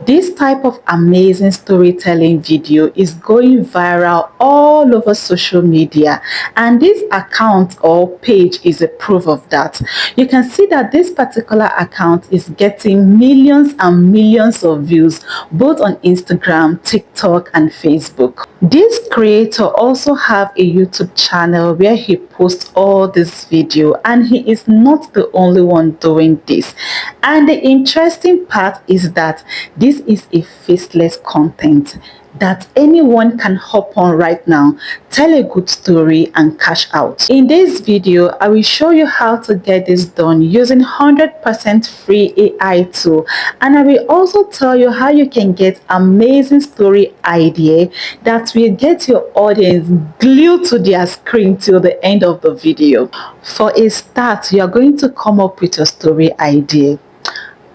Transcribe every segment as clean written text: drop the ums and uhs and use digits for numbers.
This type of amazing storytelling video is going viral all over social media, and this account or page is a proof of that. You can see that this particular account is getting millions and millions of views both on Instagram, TikTok and Facebook. This creator also have a YouTube channel where he posts all this video, and he is not the only one doing this. And the interesting part is that this is a faceless content that anyone can hop on right now, tell a good story and cash out. In this video, I will show you how to get this done using 100% free AI tool, and I will also tell you how you can get amazing story idea that will get your audience glued to their screen till the end of the video. For a start, you are going to come up with your story idea.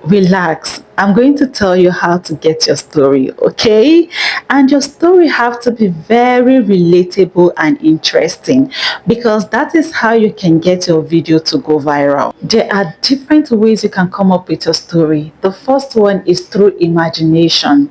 Relax, I'm going to tell you how to get your story, okay? And your story have to be very relatable and interesting, because that is how you can get your video to go viral. There are different ways you can come up with your story. The first one is through imagination.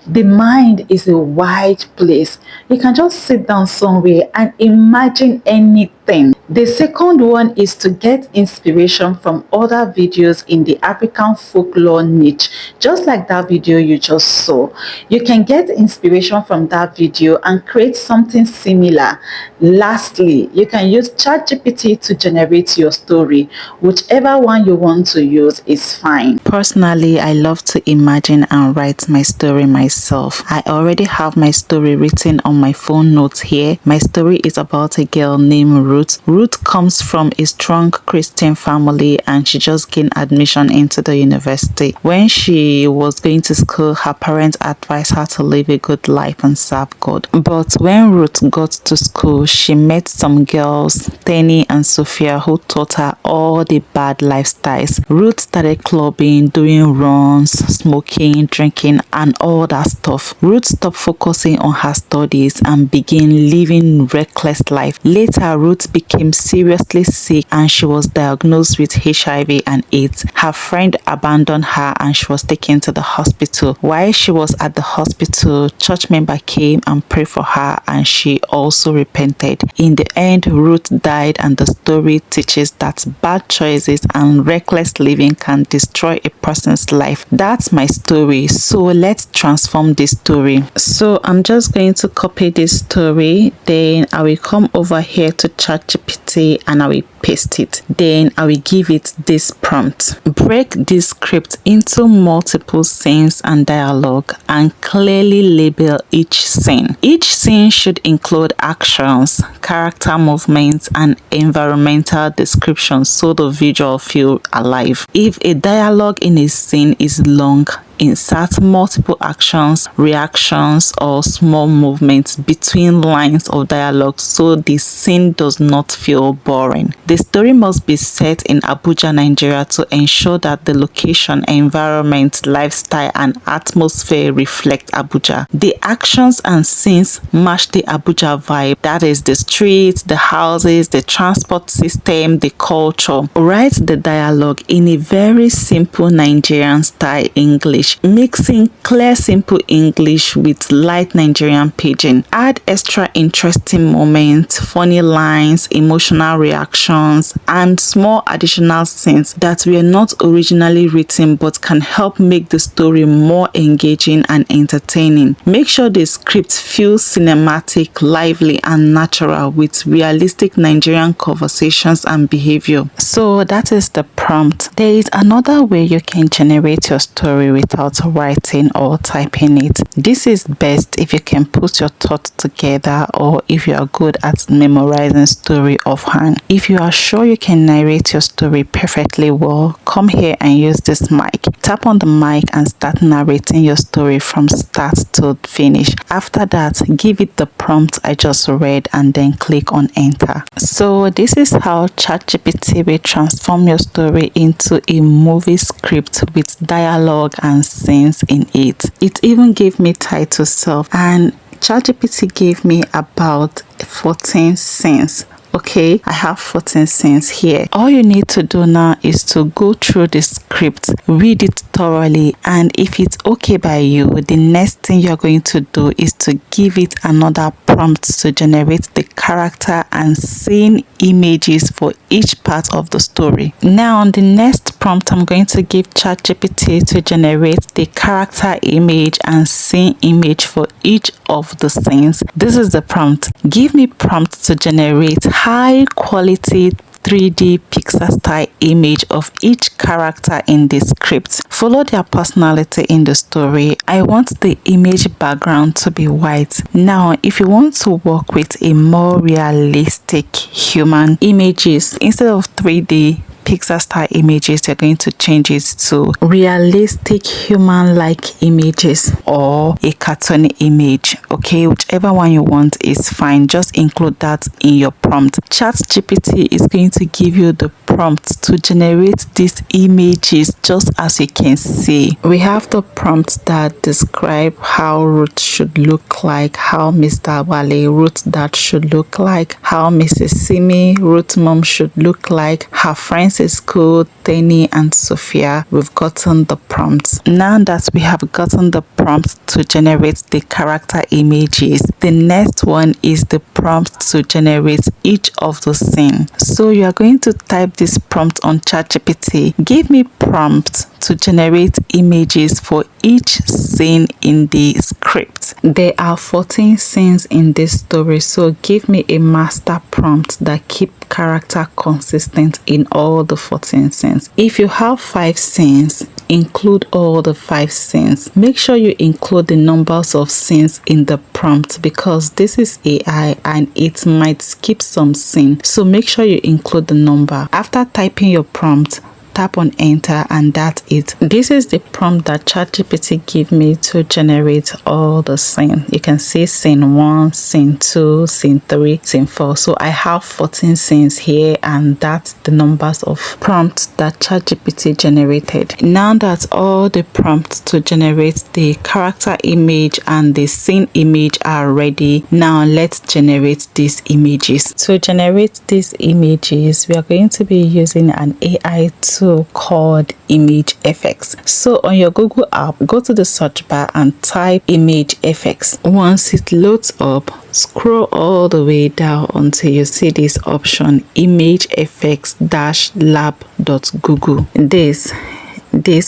The mind is a wide place. You can just sit down somewhere and imagine anything. The second one is to get inspiration from other videos in the African folklore niche, just like that video you just saw. You can get inspiration from that video and create something similar. Lastly, you can use ChatGPT to generate your story. Whichever one you want to use is fine. Personally, I love to imagine and write my story myself. I already have my story written on my phone notes here. My story is about a girl named Ruth. Ruth comes from a strong Christian family, and she just gained admission into the university. When she was going to school, her parents advised her to live a good life and serve God. But when Ruth got to school, she met some girls, Tenny and Sophia, who taught her all the bad lifestyles. Ruth started clubbing, doing runs, smoking, drinking and all that stuff. Ruth stopped focusing on her studies and began living reckless life. Later, Ruth became seriously sick and she was diagnosed with HIV and AIDS. Her friend abandoned her and she was taken to the hospital. While she was at the hospital, church member came and prayed for her, and she also repented. In the end, Ruth died, and the story teaches that bad choices and reckless living can destroy a person's life. That's my story, so let's transform this story. So I'm just going to copy this story, then I will come over here to ChatGPT and I will paste it. Then I will give it this prompt. Break this script into multiple scenes and dialogue and clearly label each scene. Each scene should include actions, character movements and environmental descriptions so the visual feel alive. If a dialogue in a scene is long, insert multiple actions, reactions or small movements between lines of dialogue so the scene does not feel boring. The story must be set in Abuja, Nigeria to ensure that the location, environment, lifestyle and atmosphere reflect Abuja. The actions and scenes match the Abuja vibe, that is the streets, the houses, the transport system, the culture. Write the dialogue in a very simple Nigerian style English, mixing clear simple English with light Nigerian pidgin. Add extra interesting moments, funny lines, emotional reactions and small additional scenes that were not originally written but can help make the story more engaging and entertaining. Make sure the script feels cinematic, lively and natural with realistic Nigerian conversations and behavior. So that is the prompt. There is another way you can generate your story without writing or typing it. This is best if you can put your thoughts together or if you are good at memorizing story offhand. If you are sure you can narrate your story perfectly well, come here and use this mic. Tap on the mic and start narrating your story from start to finish. After that, give it the prompt I just read and then click on enter. So this is how ChatGPT will transform your story into a movie script with dialogue and scenes in it. It even gave me title self, and ChatGPT gave me about 14 scenes. Okay, I have 14 scenes here. All you need to do now is to go through the script, read it thoroughly, and if it's okay by you, the next thing you're going to do is to give it another prompt to generate the character and scene images for each part of the story. Now on the next prompt, I'm going to give ChatGPT to generate the character image and scene image for each of the scenes. This is the prompt. Give me prompt to generate high quality 3D pixel style image of each character in the script. Follow their personality in the story. I want the image background to be white. Now, if you want to work with a more realistic human images instead of 3D pixel style images, you're going to change it to realistic human-like images or a cartoon image. Okay, whichever one you want is fine. Just include that in your prompt. ChatGPT is going to give you the prompt to generate these images just as you can see. We have the prompts that describe how Ruth should look like, how Mr. Wale Ruth dad should look like, how Mrs. Simi Ruth mom should look like, her friends in school, Tenny and Sophia. We've gotten the prompts. Now that we have gotten the prompt to generate the character images, the next one is the prompt to generate each of the scenes. So you are going to type this prompt on ChatGPT. Give me prompt to generate images for each scene in the script. There are 14 scenes in this story, so give me a master prompt that keep character consistent in all the 14 scenes. If you have 5 scenes, include all the 5 scenes. Make sure you include the numbers of scenes in the prompt because this is AI and it might skip some scene, so make sure you include the number. After typing your prompt, tap on enter and that's it. This is the prompt that ChatGPT gave me to generate all the scene. You can see scene 1, scene 2, scene 3, scene 4. So I have 14 scenes here and that's the numbers of prompts that ChatGPT generated. Now that all the prompts to generate the character image and the scene image are ready, now let's generate these images. To generate these images, we are going to be using an AI tool called Image FX. So on your Google app, go to the search bar and type Image FX. Once it loads up, scroll all the way down until you see this option, imagefx-lab.google. This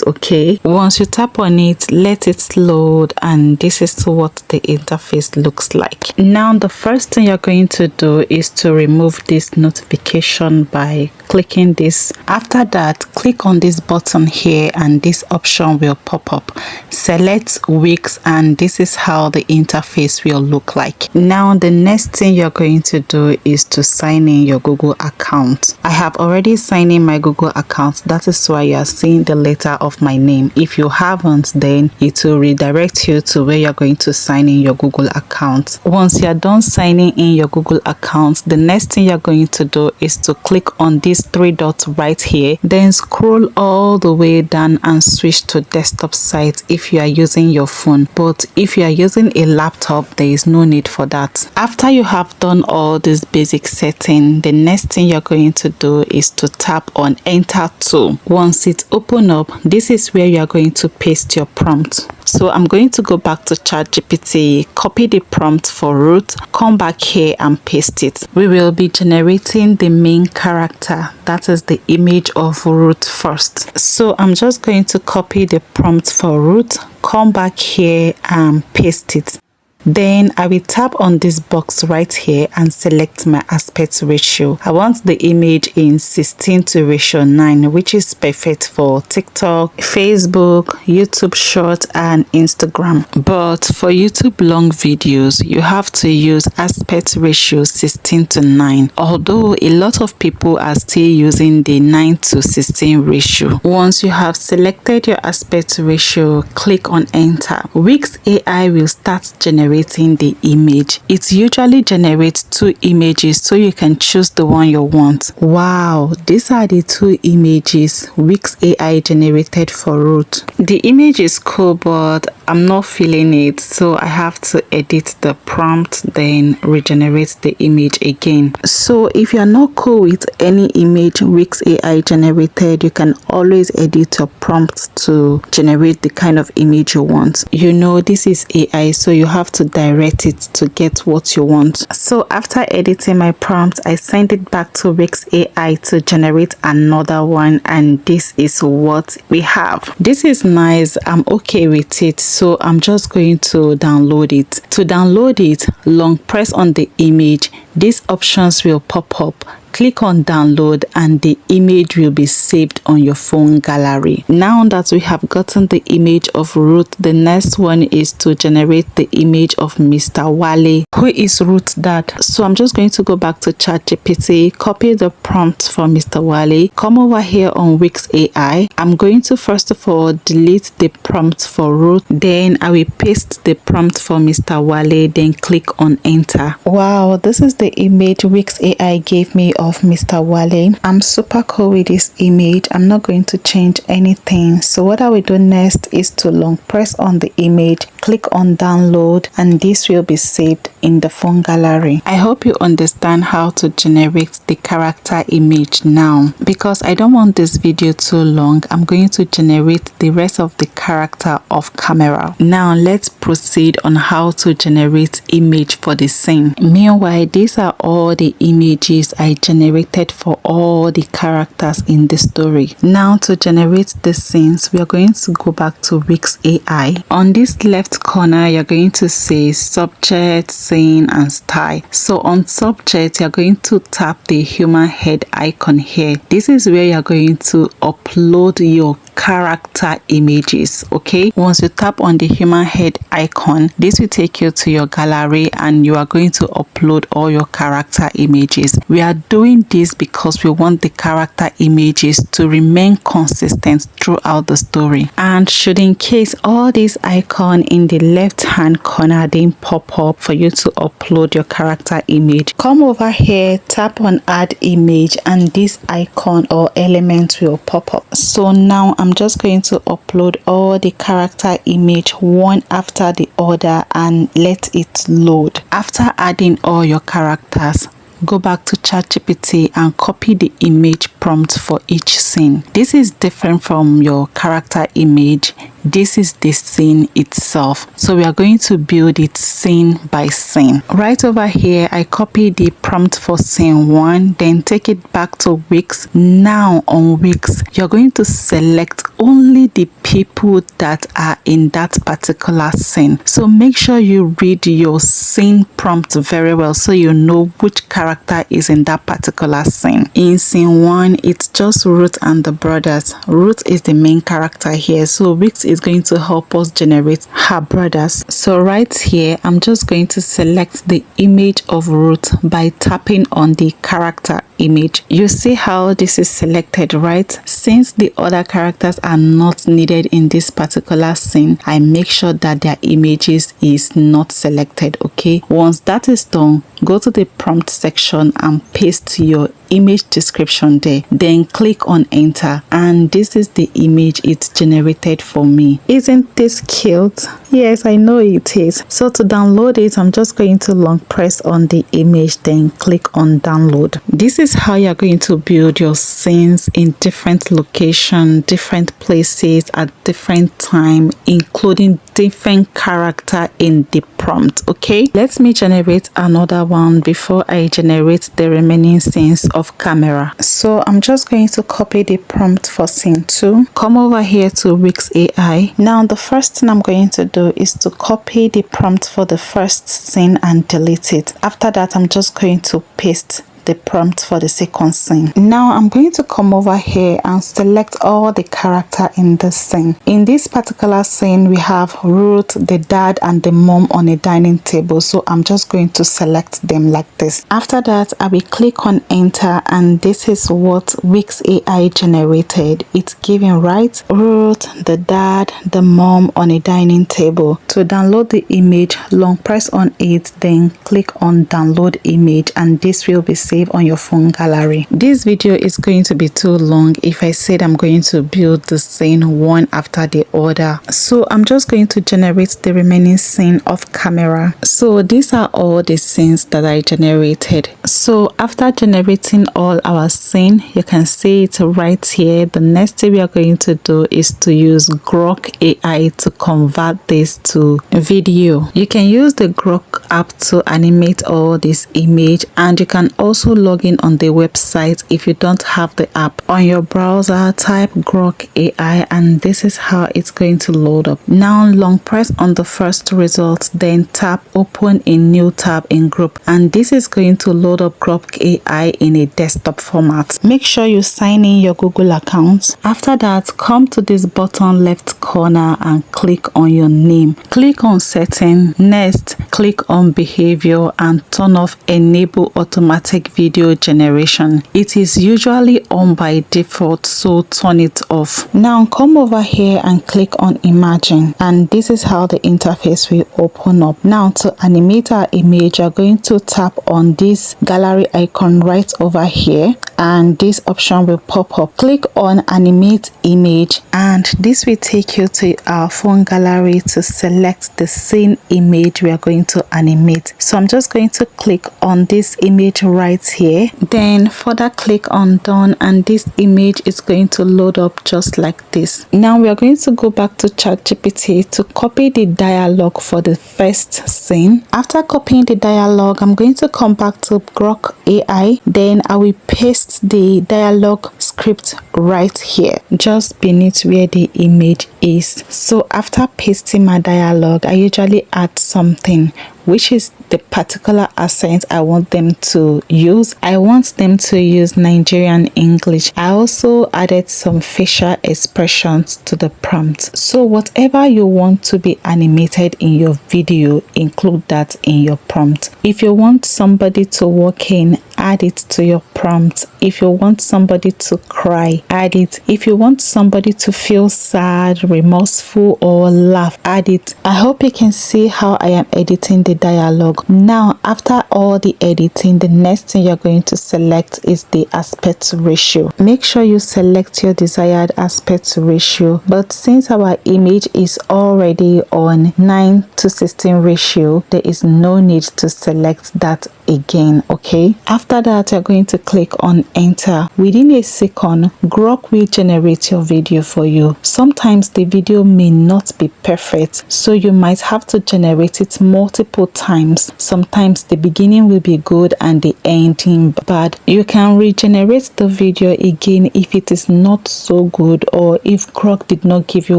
okay. Once you tap on it, let it load and this is what the interface looks like. Now the first thing you're going to do is to remove this notification by clicking this. After that, click on this button here and this option will pop up. Select weeks and this is how the interface will look like. Now the next thing you're going to do is to sign in your Google account. I have already signed in my Google account. That is why you are seeing the letter of my name. If you haven't, then it will redirect you to where you're going to sign in your Google account. Once you're done signing in your Google account, the next thing you're going to do is to click on these 3 dots right here, then scroll all the way down and switch to desktop site if you are using your phone. But if you are using a laptop, there is no need for that. After you have done all this basic setting, the next thing you're going to do is to tap on enter tool. Once it opens up, this is where you are going to paste your prompt. So I'm going to go back to ChatGPT, copy the prompt for Ruth, come back here and paste it. We will be generating the main character, that is the image of Ruth first. So I'm just going to copy the prompt for Ruth, come back here and paste it. Then I will tap on this box right here and select my aspect ratio. I want the image in 16:9, which is perfect for TikTok, Facebook, YouTube Short and Instagram. But for YouTube long videos, you have to use aspect ratio 16:9. Although a lot of people are still using the 9:16 ratio. Once you have selected your aspect ratio, click on enter. Wix AI will start generating generating the image. It usually generates 2 images, so you can choose the one you want. Wow, these are the 2 images Wix AI generated for Ruth. The image is cool, but I'm not feeling it, so I have to edit the prompt, then regenerate the image again. So if you're not cool with any image Wix AI generated, you can always edit your prompt to generate the kind of image you want. You know, this is AI, so you have to direct it to get what you want. So after editing my prompt, I sent it back to Wix AI to generate another one, and this is what we have. This is nice. I'm okay with it, so I'm just going to download it. To download it, long press on the image. These options will pop up. Click on download and the image will be saved on your phone gallery. Now that we have gotten the image of Ruth, the next one is to generate the image of Mr. Wale, who is Ruth's dad. So I'm just going to go back to ChatGPT, copy the prompt for Mr. Wale, come over here on Wix AI. I'm going to first of all delete the prompt for Ruth, then I will paste the prompt for Mr. Wale, then click on enter. Wow, this is the image Wix AI gave me of Mr. Wale. I'm super cool with this image. I'm not going to change anything. So what I will do next is to long press on the image, click on download, and this will be saved in the phone gallery. I hope you understand how to generate the character image now. Because I don't want this video too long, I'm going to generate the rest of the character off camera. Now let's proceed on how to generate image for the scene. Meanwhile, these are all the images I generated for all the characters in the story. Now to generate the scenes, we are going to go back to Wix AI. On this left corner, you're going to say subject, scene, and style. So on subject, you're going to tap the human head icon here. This is where you're going to upload your character images. Okay, once you tap on the human head icon, this will take you to your gallery and you are going to upload all your character images. We are doing this because we want the character images to remain consistent throughout the story. And should in case all these icon in the left hand corner didn't pop up for you to upload your character image, come over here, tap on add image, and this icon or element will pop up. So now I'm just going to upload all the character image one after the other and let it load. After adding all your characters, go back to ChatGPT and copy the image prompt for each scene. This is different from your character image. This is the scene itself. So we are going to build it scene by scene. Right over here, I copy the prompt for scene 1, then take it back to Wix. Now on Wix, you're going to select only the people that are in that particular scene. So make sure you read your scene prompt very well so you know which character is in that particular scene. In scene 1, it's just Ruth and the brothers. Ruth is the main character here, so Wix is going to help us generate her brothers. So right here, I'm just going to select the image of Ruth by tapping on the character image. You see how this is selected, right? Since the other characters are not needed in this particular scene, I make sure that their images is not selected. Okay, once that is done, go to the prompt section and paste your image description there, then click on enter, and this is the image it's generated for me. Isn't this cute? Yes, I know it is. So to download it, I'm just going to long press on the image, then click on download. This is how you're going to build your scenes in different locations, different places at different time, including different character in the prompt. Okay, let me generate another one before I generate the remaining scenes of camera. So I'm just going to copy the prompt for scene 2, come over here to Wix AI. Now the first thing I'm going to do is to copy the prompt for the first scene and delete it. After that, I'm just going to paste the prompt for the second scene. Now I'm going to come over here and select all the character in this scene. In this particular scene, we have Ruth, the dad, and the mom on a dining table. So I'm just going to select them like this. After that, I will click on enter, and this is what Wix AI generated. It's giving right Ruth, the dad, the mom on a dining table. To download the image, long press on it, then click on download image, and this will be saved on your phone gallery. This video is going to be too long if I said I'm going to build the scene one after the other. So I'm just going to generate the remaining scene off camera. So these are all the scenes that I generated. So after generating all our scene, you can see it right here. The next thing we are going to do is to use Grok AI to convert this to video. You can use the Grok app to animate all this image, and you can also log in on the website if you don't have the app. On your browser, type Grok AI, and this is how it's going to load up. Now long press on the first result, then tap open a new tab in group, and this is going to load up Grok AI in a desktop format. Make sure you sign in your Google account. After that, come to this bottom left corner and click on your name. Click on setting. Next, click on behavior and turn off enable automatic video generation. It is usually on by default, so turn it off. Now come over here and click on imagine, and this is how the interface will open up. Now to animate our image, you're going to tap on this gallery icon right over here, and this option will pop up. Click on animate image, and this will take you to our phone gallery to select the scene image we are going to animate. So I'm just going to click on this image right here, then further click on done, and this image is going to load up just like this. Now we are going to go back to ChatGPT to copy the dialogue for the first scene. After copying the dialogue, I'm going to come back to Grok AI, then I will paste the dialogue script right here just beneath where the image is. So after pasting my dialogue, I usually add something, which is the particular accent I want them to use. I want them to use Nigerian English. I also added some facial expressions to the prompt. So whatever you want to be animated in your video, include that in your prompt. If you want somebody to walk in, add it to your prompt. If you want somebody to cry, add it. If you want somebody to feel sad, remorseful, or laugh, add it. I hope you can see how I am editing the dialogue. Now after all the editing, the next thing you're going to select is the aspect ratio. Make sure you select your desired aspect ratio, but since our image is already on 9:16 ratio, there is no need to select that again. Okay, after that you're going to click on enter. Within a second, Grok will generate your video for you. Sometimes the video may not be perfect, so you might have to generate it multiple times. Sometimes the beginning will be good and the ending bad. You can regenerate the video again if it is not so good, or if Grok did not give you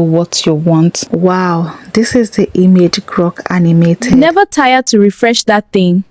what you want. Wow, this is the image Grok animated. Never tired to refresh that thing.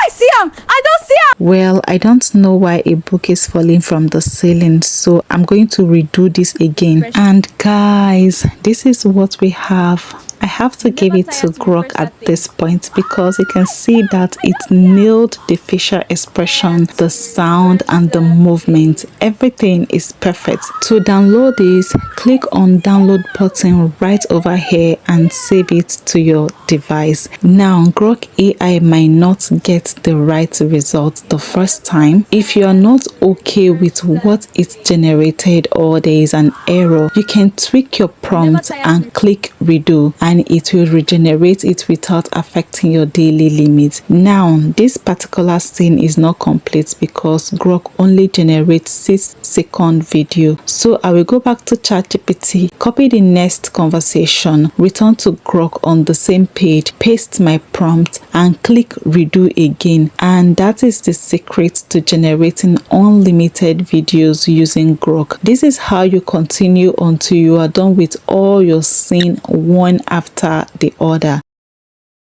I see him. I don't see him. Well, I don't know why a book is falling from the ceiling, so I'm going to redo this again. And guys, this is what we have. I have to give it to Grok at this point because you can see that it nailed the facial expression, the sound, and the movement. Everything is perfect. To download this, click on download button right over here and save it to your device. Now Grok AI might not get the right result the first time. If you are not okay with what it generated or there is an error, you can tweak your prompt and click redo, and it will regenerate it without affecting your daily limit. Now this particular scene is not complete because Grok only generates 6-second video. So I will go back to ChatGPT, copy the next conversation, return to Grok on the same page, paste my prompt, and click redo again. And that is the secret to generating unlimited videos using Grok. This is how you continue until you are done with all your scene one after the other.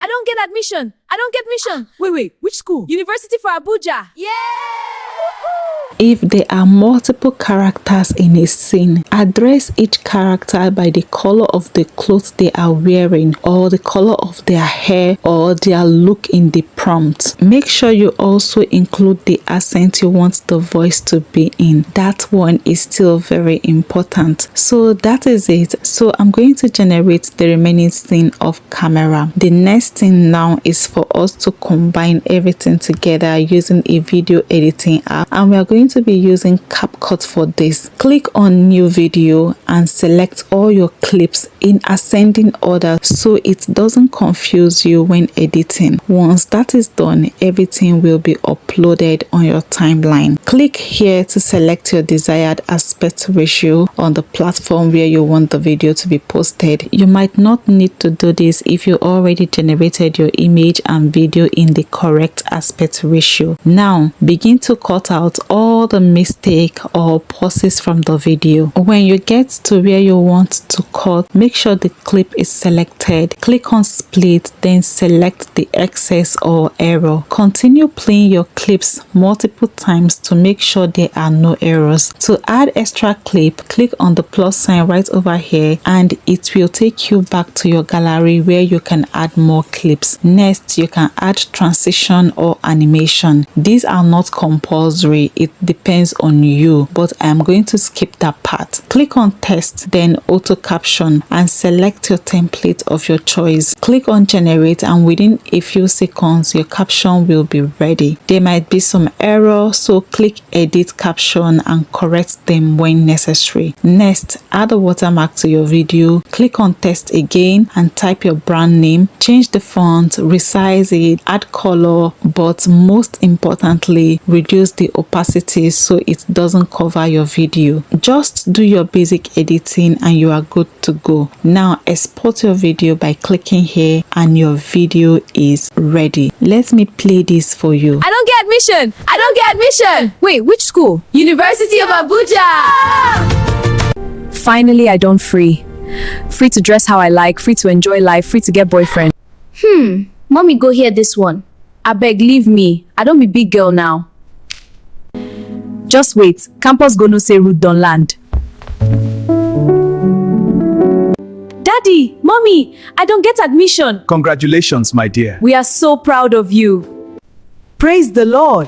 I don't don't get admission. I don't get mission. Wait, which school? University for Abuja. Yeah! If there are multiple characters in a scene, address each character by the color of the clothes they are wearing, or the color of their hair, or their look in the prompt. Make sure you also include the accent you want the voice to be in. That one is still very important. So that is it. So I'm going to generate the remaining scene of camera. The next thing now is for us to combine everything together using a video editing app, and we are going to be using CapCut for this. Click on new video and select all your clips in ascending order so it doesn't confuse you when editing. Once that is done, everything will be uploaded on your timeline. Click here to select your desired aspect ratio on the platform where you want the video to be posted. You might not need to do this if you already generated your image and video in the correct aspect ratio. Now begin to cut out all the mistake or pauses from the video. When you get to where you want to cut, make sure the clip is selected. Click on split, then select the excess or error. Continue playing your clips multiple times to make sure there are no errors. To add extra clip, click on the plus sign right over here and it will take you back to your gallery where you can add more clips. Next, you can add transition or animation. These are not compulsory, it depends on you, but I am going to skip that part. Click on text, then auto caption and select your template of your choice. Click on generate and within a few seconds your caption will be ready. There might be some error, so click edit caption and correct them when necessary. Next, add a watermark to your video. Click on text again and type your brand name. Change the font, resize it, add color, but most importantly, reduce the opacity so it doesn't cover your video. Just do your basic editing and you are good to go. Now export your video by clicking here and your video is ready. Let me play this for you. I don't get admission. I don't get admission. Wait, which school? University of Abuja. Finally, I don't free. Free to dress how I like, free to enjoy life, free to get boyfriend. Mommy go hear this one. I beg, leave me. I don't be big girl now. Just wait. Campus gonna say root don't land. Daddy, Mommy, I don't get admission. Congratulations, my dear. We are so proud of you. Praise the Lord.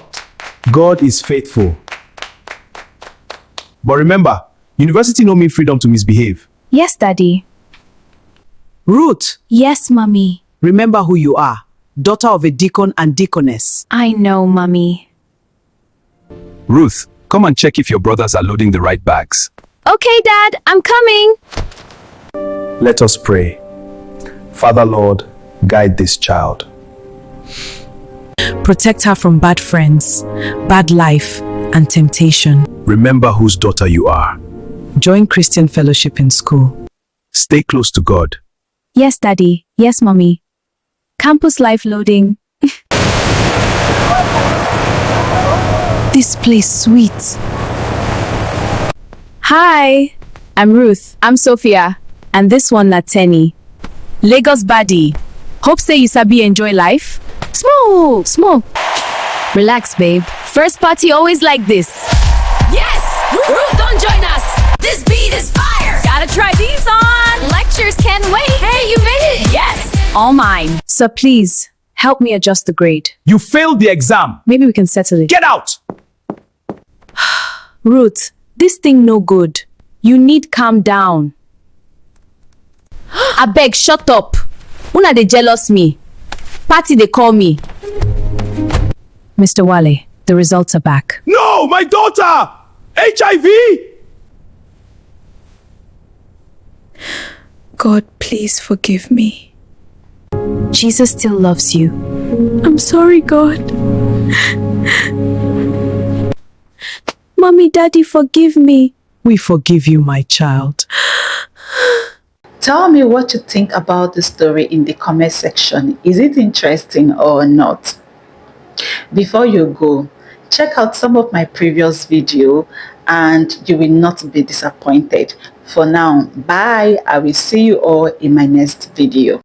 God is faithful. But remember, university no mean freedom to misbehave. Yes, Daddy. Ruth, Yes, Mommy. remember who you are. Daughter of a deacon and deaconess. I know, Mommy. Ruth, come and check if your brothers are loading the right bags. Okay, Dad, I'm coming. Let us pray. Father Lord, guide this child. Protect her from bad friends, bad life, and temptation. Remember whose daughter you are. Join Christian fellowship in school. Stay close to God. Yes, Daddy. Yes, Mommy. Campus life loading. This place sweet. Hi, I'm Ruth. I'm Sophia. And this one na Tenny. Lagos baddie. Hope say you sabi enjoy life. Small. Relax, babe. First party always like this. Yes! Ruth, don't join us! This beat is fire! Gotta try these on. Lectures can't wait! Hey, you made it! Yes! All mine. So please, help me adjust the grade. You failed the exam. Maybe we can settle it. Get out! Ruth, this thing no good. You need calm down. Abeg, shut up. Una dey jealous me. Party they call me. Mr. Wale, the results are back. No, my daughter! HIV! God, please forgive me. Jesus still loves you. I'm sorry, God. Mommy, Daddy, forgive me. We forgive you, my child. Tell me what you think about the story in the comment section. Is it interesting or not? Before you go, check out some of my previous videos and you will not be disappointed. For now, bye. I will see you all in my next video.